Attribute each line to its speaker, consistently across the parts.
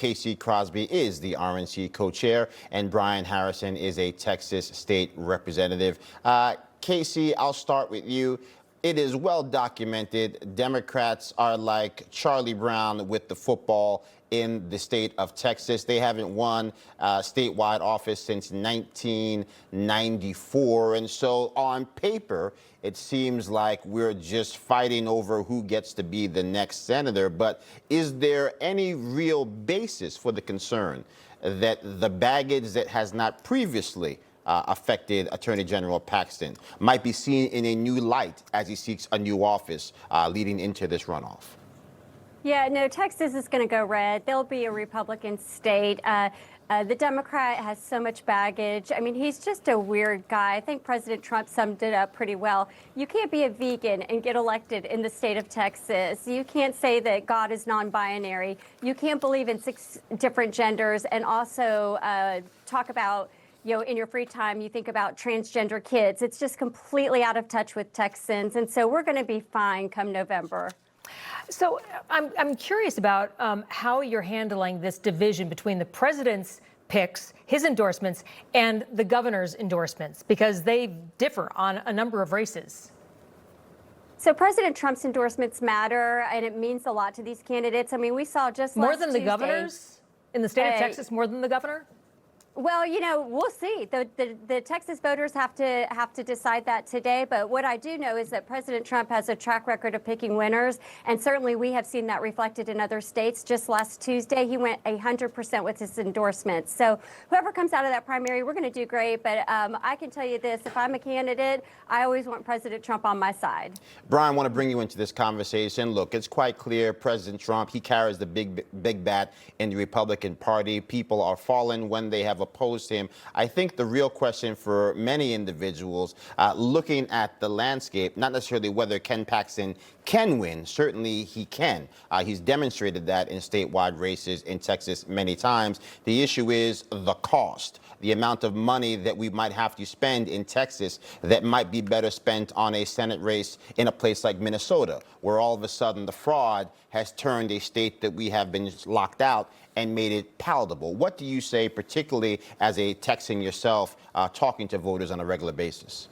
Speaker 1: Casey Crosbie is the RNC co-chair, and Brian Harrison is a Texas state representative. Casey, I'll start with you. It is well documented Democrats are like Charlie Brown with the football in the state of Texas. They haven't won statewide office since 1994. And so on paper, it seems like we're just fighting over who gets to be the next senator. But is there any real basis for the concern that the baggage that has not previously affected Attorney General Paxton might be seen in a new light as he seeks a new office leading into this runoff?
Speaker 2: Yeah, no, Texas is going to go red. They'll be a Republican state. The Democrat has so much baggage. I mean, he's just a weird guy. I think President Trump summed it up pretty well. You can't be a vegan and get elected in the state of Texas. You can't say that God is non-binary. You can't believe in 6 different genders and also talk about, you know, in your free time, you think about transgender kids. It's just completely out of touch with Texans. And so we're going to be fine come November.
Speaker 3: So I'm curious about how you're handling this division between the president's picks, his endorsements, and the governor's endorsements, because they differ on a number of races.
Speaker 2: So President Trump's endorsements matter, and it means a lot to these candidates. I mean, we saw just
Speaker 3: more
Speaker 2: last
Speaker 3: than
Speaker 2: Tuesday,
Speaker 3: the governors in the state of Texas, more than the governor?
Speaker 2: Well, you know, we'll see. The Texas voters have to decide that today. But what I do know is that President Trump has a track record of picking winners, and certainly we have seen that reflected in other states. Just last Tuesday, he went 100% with his endorsements. So whoever comes out of that primary, we're going to do great. But I can tell you this: if I'm a candidate, I always want President Trump on my side.
Speaker 1: Brian, I want to bring you into this conversation. Look, it's quite clear President Trump, he carries the big bat in the Republican Party. People are falling when they have opposed him. I think the real question for many individuals looking at the landscape, not necessarily whether Ken Paxton can win, certainly he can. He's demonstrated that in statewide races in Texas many times. The issue is the cost, the amount of money that we might have to spend in Texas that might be better spent on a Senate race in a place like Minnesota, where all of a sudden the fraud has turned a state that we have been locked out and made it palatable. What do you say, particularly as a Texan yourself, talking to voters on a regular basis?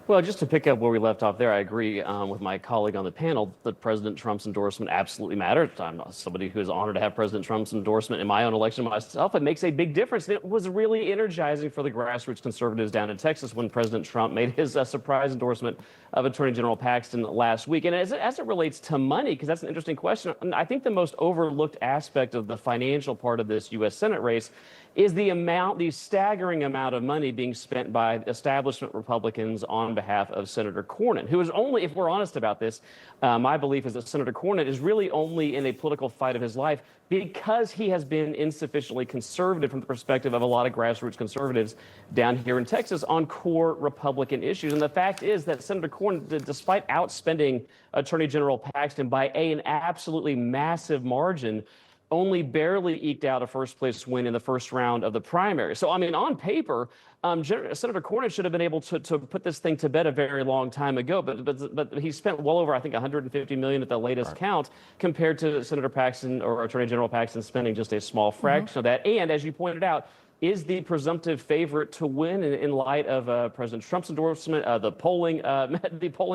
Speaker 4: Well, just to pick up where we left off there, I agree with my colleague on the panel that President Trump's endorsement absolutely matters. I'm somebody who is honored to have President Trump's endorsement in my own election myself. It makes a big difference. It was really energizing for the grassroots conservatives down in Texas when President Trump made his surprise endorsement of Attorney General Paxton last week. And as it relates to money, because that's an interesting question, I think the most overlooked aspect of the financial part of this U.S. Senate race is the staggering amount of money being spent by establishment Republicans on behalf of Senator Cornyn, who is only, if we're honest about this, my belief is that Senator Cornyn is really only in a political fight of his life because he has been insufficiently conservative from the perspective of a lot of grassroots conservatives down here in Texas on core Republican issues. And the fact is that Senator Cornyn, despite outspending Attorney General Paxton by an absolutely massive margin, only barely eked out a first-place win in the first round of the primary. So, I mean, on paper, Senator Cornyn should have been able to put this thing to bed a very long time ago, but he spent well over, I think, $150 million at the latest count, compared to Senator Paxton or Attorney General Paxton spending just a small fraction of that. And as you pointed out, is the presumptive favorite to win in light of President Trump's endorsement, the polling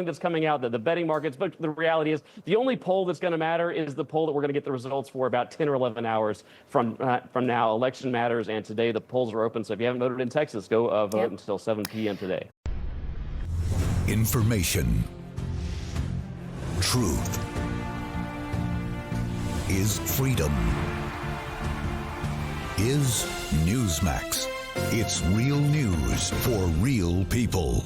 Speaker 4: that's coming out, the betting markets. But the reality is the only poll that's going to matter is the poll that we're going to get the results for about 10 or 11 hours from now. Election matters, and today the polls are open. So if you haven't voted in Texas, go vote until 7 p.m. today.
Speaker 5: Information. Truth is freedom. Is Newsmax. It's real news for real people.